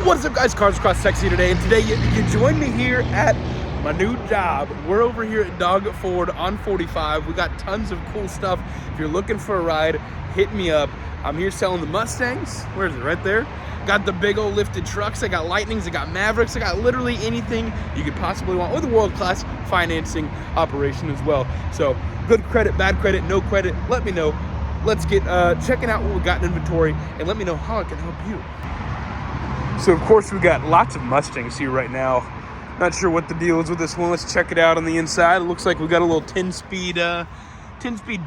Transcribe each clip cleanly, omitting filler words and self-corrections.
What's up, guys? Cars Across Sexy today, and today you join me here at my new job. We're over here at Dog Ford on 45. We got tons of cool stuff. If you're looking for a ride, hit me up. I'm here selling the Mustangs. Where is it? Right there. Got the big old lifted trucks. I got Lightnings. I got Mavericks. I got literally anything you could possibly want with a world-class financing operation as well. So good credit, bad credit, no credit. Let me know. Let's get checking out what we got in inventory, and let me know how I can help you. So of course we got lots of Mustangs here right now. Not sure what the deal is with this one. Let's check it out on the inside. It looks like we got a little 10-speed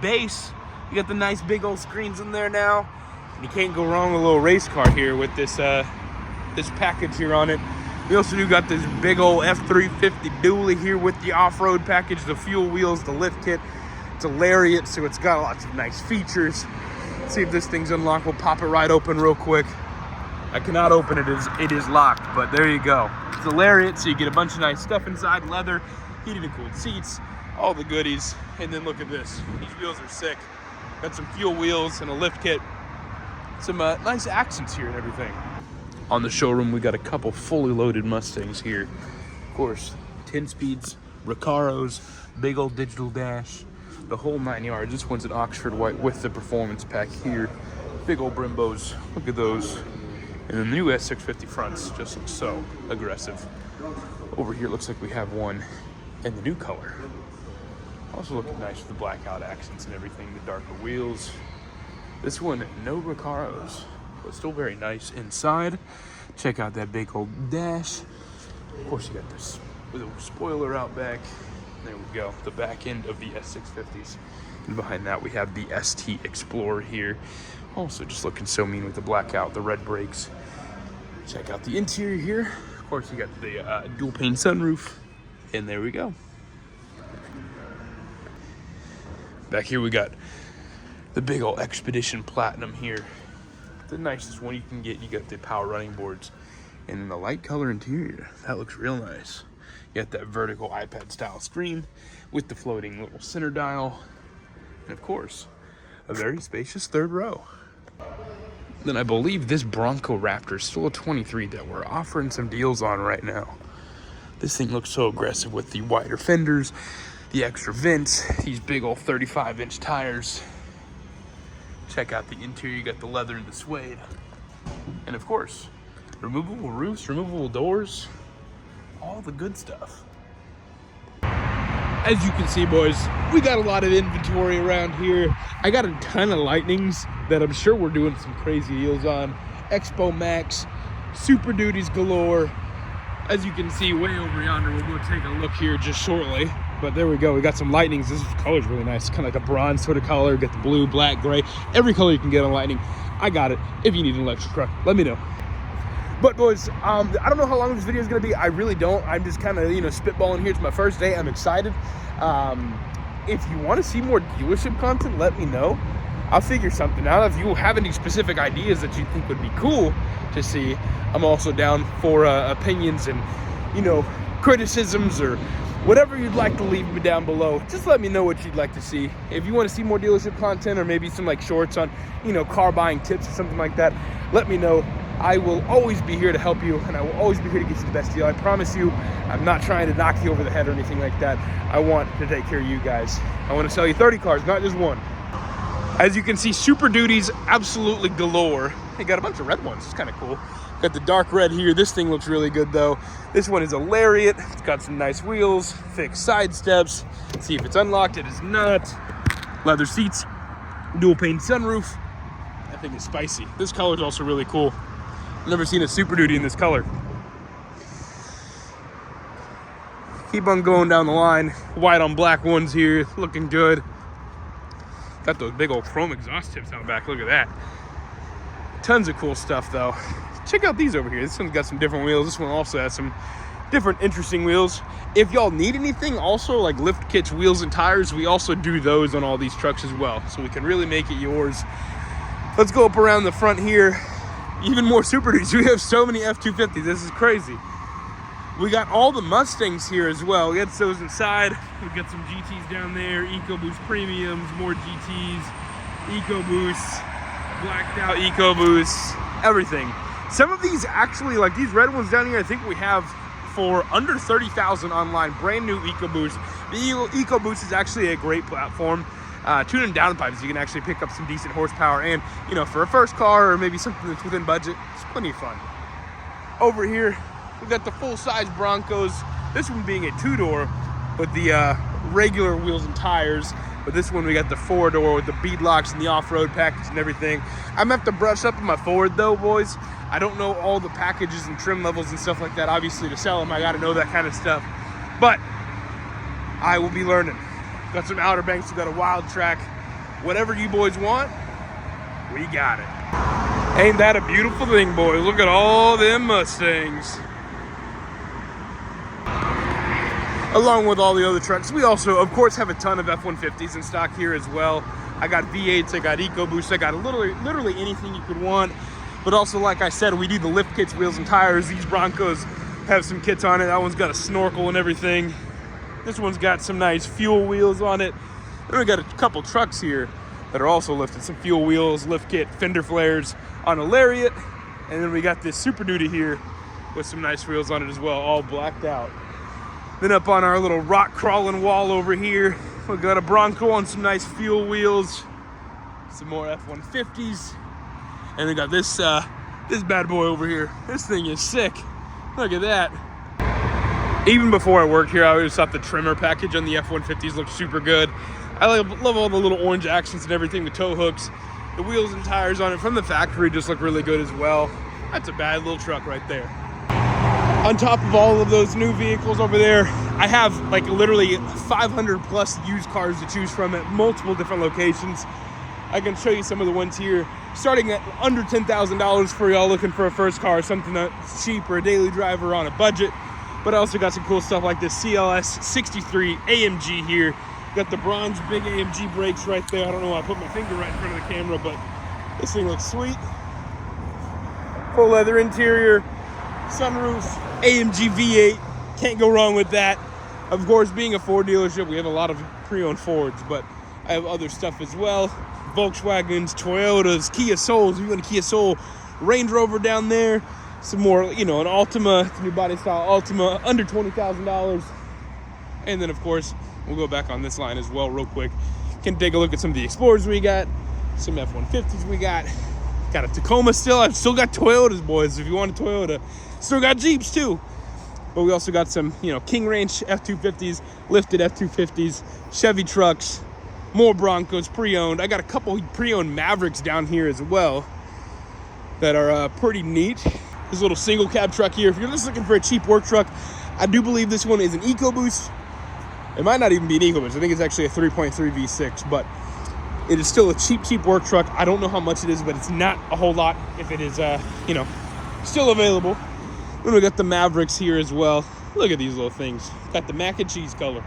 base. You got the nice big old screens in there now. And you can't go wrong with a little race car here with this this package here on it. We also do got this big old F350 dually here with the off-road package, the fuel wheels, the lift kit. It's a Lariat, so it's got lots of nice features. Let's see if this thing's unlocked. We'll pop it right open real quick. I cannot open it, it is locked, but there you go. It's a Lariat, so you get a bunch of nice stuff inside, leather, heated and cooled seats, all the goodies. And then look at this, these wheels are sick. Got some fuel wheels and a lift kit. Some nice accents here and everything. On the showroom, we got a couple fully loaded Mustangs here. Of course, 10 speeds, Recaros, big old digital dash, the whole 9 yards. This one's an Oxford white with the performance pack here. Big old Brimbos, look at those. And the new S650 fronts just look so aggressive. Over here, looks like we have one in the new color. Also looking nice with the blackout accents and everything, the darker wheels. This one, no Recaros, but still very nice inside. Check out that big old dash. Of course, you got this little spoiler out back. There we go, the back end of the S650s. And behind that, we have the ST Explorer here. Also just looking so mean with the blackout, the red brakes. Check out the interior here. Of course, you got the dual pane sunroof. And there we go. Back here, we got the big old Expedition Platinum here. The nicest one you can get. You got the power running boards. And then the light color interior. That looks real nice. You got that vertical iPad style screen with the floating little center dial. And of course, a very spacious third row. Then I believe this Bronco Raptor is still a 23 that we're offering some deals on right now. This thing looks so aggressive with the wider fenders, the extra vents, these big old 35-inch tires. Check out the interior. You got the leather and the suede. And of course, removable roofs, removable doors, all the good stuff. As you can see, boys, we got a lot of inventory around here. I got a ton of Lightnings that I'm sure we're doing some crazy deals on. Expo Max, Super Duties galore. As you can see way over yonder, we'll go take a look here just shortly. But there we go, we got some Lightnings. This color's really nice, kind of like a bronze sort of color. Got the blue, black, gray, every color you can get on Lightning. I got it. If you need an electric truck, let me know. But boys, I don't know how long this video is going to be. I really don't. I'm just kind of, spitballing here. It's my first day. I'm excited. If you want to see more dealership content, let me know. I'll figure something out. If you have any specific ideas that you think would be cool to see, I'm also down for opinions and, criticisms or whatever you'd like to leave me down below. Just let me know what you'd like to see. If you want to see more dealership content or maybe some shorts on, car buying tips or something like that, let me know. I will always be here to help you, and I will always be here to get you the best deal. I promise you, I'm not trying to knock you over the head or anything like that. I want to take care of you guys. I want to sell you 30 cars, not just one. As you can see, Super Duties absolutely galore. They got a bunch of red ones. It's kind of cool. Got the dark red here. This thing looks really good, though. This one is a Lariat. It's got some nice wheels, thick side steps. Let's see if it's unlocked. It is not. Leather seats, dual pane sunroof. I think it's spicy. This color is also really cool. Never seen a Super Duty in this color. Keep on going down the line. White on black ones here, looking good. Got those big old chrome exhaust tips out back. Look at that. Tons of cool stuff though. Check out these over here. This one's got some different wheels. This one also has some different interesting wheels. If y'all need anything also, like lift kits, wheels, and tires, we also do those on all these trucks as well. So we can really make it yours. Let's go up around the front here. Even more Super Duties. We have so many F250s. This is crazy. We got all the Mustangs here as well. We got those inside. We got some GTs down there. EcoBoost Premiums, more GTs, EcoBoosts, blacked out EcoBoosts, everything. Some of these actually, like these red ones down here, I think we have for under 30,000 online, brand new EcoBoost. The EcoBoost is actually a great platform. Tune and downpipes, you can actually pick up some decent horsepower, and you know, for a first car or maybe something that's within budget, it's plenty of fun. Over here, we've got the full-size Broncos. This one being a 2-door with the regular wheels and tires. But this one, we got the 4-door with the bead locks and the off-road package and everything. I'm gonna have to brush up on my Ford though, boys. I don't know all the packages and trim levels and stuff like that. Obviously, to sell them, I gotta know that kind of stuff. But I will be learning. Got some Outer Banks, we got a wild track. Whatever you boys want, we got it. Ain't that a beautiful thing, boys? Look at all them Mustangs. Along with all the other trucks, we also, of course, have a ton of F-150s in stock here as well. I got V8s, I got EcoBoost, I got literally anything you could want. But also, like I said, we do the lift kits, wheels, and tires. These Broncos have some kits on it. That one's got a snorkel and everything. This one's got some nice fuel wheels on it. Then we got a couple trucks here that are also lifted. Some fuel wheels, lift kit, fender flares on a Lariat. And then we got this Super Duty here with some nice wheels on it as well, all blacked out. Then up on our little rock crawling wall over here, we got a Bronco on some nice fuel wheels, some more F-150s, and we got this bad boy over here. This thing is sick. Look at that. Even before I worked here, I always thought the trimmer package on the F-150s looked super good. I love all the little orange accents and everything, the tow hooks, the wheels and tires on it from the factory just look really good as well. That's a bad little truck right there. On top of all of those new vehicles over there, I have like literally 500 plus used cars to choose from at multiple different locations. I can show you some of the ones here, starting at under $10,000 for y'all looking for a first car, something that's cheap or a daily driver on a budget. But I also got some cool stuff like this CLS 63 AMG here. Got the bronze big AMG brakes right there. I don't know why I put my finger right in front of the camera, but this thing looks sweet. Full leather interior, sunroof, AMG V8, can't go wrong with that. Of course, being a Ford dealership, we have a lot of pre-owned Fords, but I have other stuff as well. Volkswagens, Toyotas, Kia Souls, we got a Kia Soul, Range Rover down there, some more, you know, an Altima, new body style Altima, under $20,000. And then, of course, we'll go back on this line as well real quick. Can take a look at some of the Explorers we got, some F-150s we got. Got a Tacoma still. I've still got Toyotas, boys, if you want a Toyota. Still got Jeeps, too. But we also got some, you know, King Ranch F-250s, lifted F-250s, Chevy trucks, more Broncos, pre-owned. I got a couple pre-owned Mavericks down here as well that are pretty neat. This little single cab truck here. If you're just looking for a cheap work truck, I do believe this one is an EcoBoost. It might not even be an EcoBoost. I think it's actually a 3.3 V6, but it is still a cheap work truck. I don't know how much it is, but it's not a whole lot if it is, you know, still available. Then we got the Mavericks here as well. Look at these little things. Got the mac and cheese color.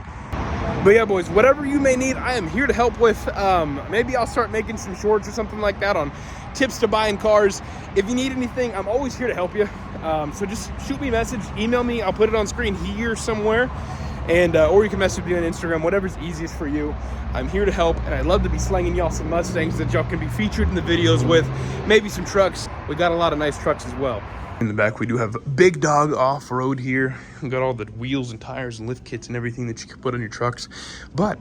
But yeah, boys, whatever you may need, I am here to help with. Maybe I'll start making some shorts or something like that on tips to buying cars. If you need anything, I'm always here to help you. So just shoot me a message, email me. I'll put it on screen here somewhere. And or you can message me on Instagram, whatever's easiest for you. I'm here to help, and I'd love to be slanging y'all some Mustangs that y'all can be featured in the videos with. Maybe some trucks. We got a lot of nice trucks as well. In the back, we do have Big Dog Off-Road here. We got all the wheels and tires and lift kits and everything that you can put on your trucks. But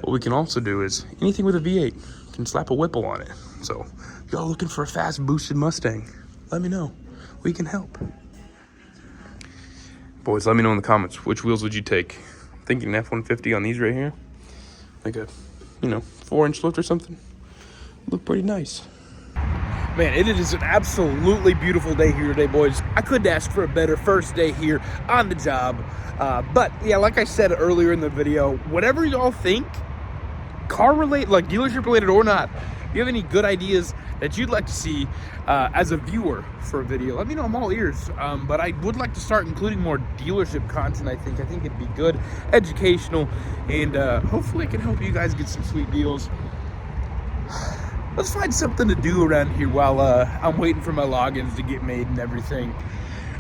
what we can also do is anything with a V8. You can slap a Whipple on it. So if y'all looking for a fast boosted Mustang, let me know. We can help. Boys, let me know in the comments, which wheels would you take? I'm thinking an F-150 on these right here. Like a, you know, 4-inch lift or something. Look pretty nice. Man, it is an absolutely beautiful day here today, boys. I couldn't ask for a better first day here on the job. But yeah, like I said earlier in the video, whatever y'all think, car related, like dealership related or not, if you have any good ideas that you'd like to see as a viewer for a video, let me know. I'm all ears. But I would like to start including more dealership content. I think it'd be good, educational, and hopefully it can help you guys get some sweet deals. Let's find something to do around here while I'm waiting for my logins to get made and everything.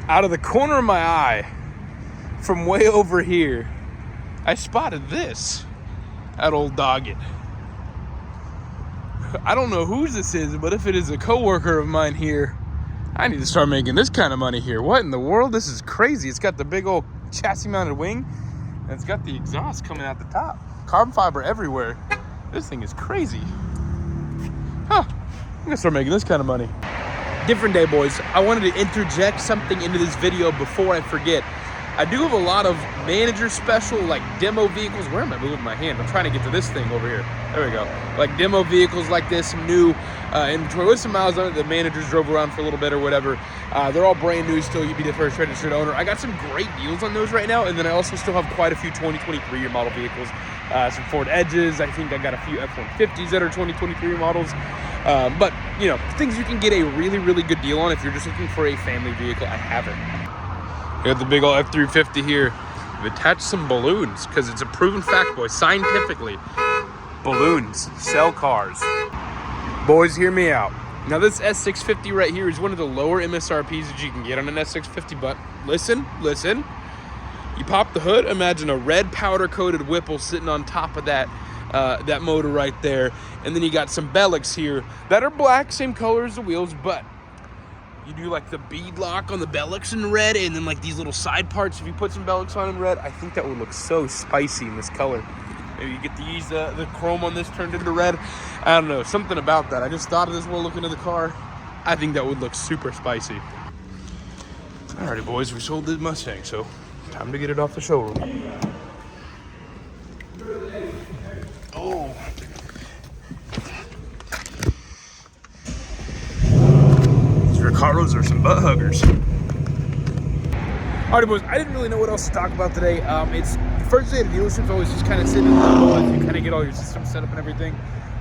Out of the corner of my eye, from way over here, I spotted this at Old Doggett. I don't know whose this is, but if it is a coworker of mine here, I need to start making this kind of money here. What in the world? This is crazy. It's got the big old chassis mounted wing, and it's got the exhaust coming out the top. Carbon fiber everywhere. This thing is crazy. Huh. I'm gonna start making this kind of money. Different day, boys. I wanted to interject something into this video before I forget. I do have a lot of manager special, like demo vehicles. Where am I moving my hand? I'm trying to get to this thing over here. There we go. Like demo vehicles like this, some new inventory with some miles on it. The managers drove around for a little bit or whatever. They're all brand new still. You'd be the first registered owner. I got some great deals on those right now. And then I also still have quite a few 2023 year model vehicles. Some Ford Edges. I think I got a few F-150s that are 2023 models. But, you know, things you can get a really, really good deal on if you're just looking for a family vehicle. I have it. We got the big old F-350 here. We've attached some balloons because it's a proven fact, boys, scientifically. Balloons sell cars. Boys, hear me out. Now, this S650 right here is one of the lower MSRPs that you can get on an S650, but listen. You pop the hood, imagine a red powder-coated Whipple sitting on top of that motor right there, and then you got some Bellics here that are black, same color as the wheels, but you do like the bead lock on the Bellics in red, and then like these little side parts, if you put some Bellics on in red, I think that would look so spicy in this color. Maybe you get these, the chrome on this turned into red. I don't know, something about that. I just thought of this while looking at the car. I think that would look super spicy. Alrighty, boys, we sold this Mustang, so time to get it off the showroom. Oh. Ricardos are some butt huggers. Alright, boys, I didn't really know what else to talk about today. It's the first day of the dealership, so I was just kind of sitting in the limbo as you kind of get all your systems set up and everything.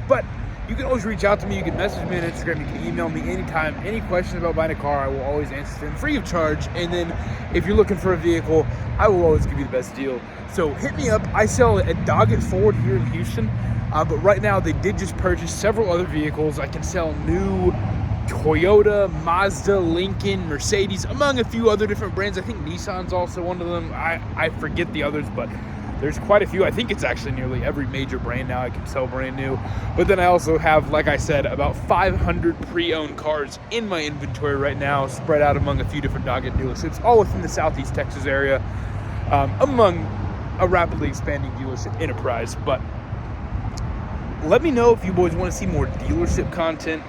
But you can always reach out to me. You can message me on Instagram. You can email me anytime. Any questions about buying a car, I will always answer them free of charge. And then if you're looking for a vehicle, I will always give you the best deal. So hit me up. I sell at Doggett Ford here in Houston. But right now, they did just purchase several other vehicles. I can sell new Toyota, Mazda, Lincoln, Mercedes, among a few other different brands. I think Nissan's also one of them. I forget the others, but there's quite a few. I think it's actually nearly every major brand now I can sell brand new. But then I also have, like I said, about 500 pre-owned cars in my inventory right now, spread out among a few different Doggett dealerships, all within the Southeast Texas area, among a rapidly expanding dealership enterprise. But let me know if you boys want to see more dealership content.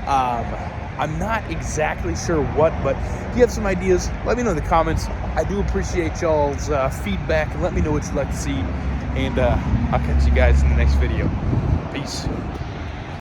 I'm not exactly sure what, but if you have some ideas, let me know in the comments. I do appreciate y'all's feedback, and let me know what you'd like to see. And I'll catch you guys in the next video. Peace.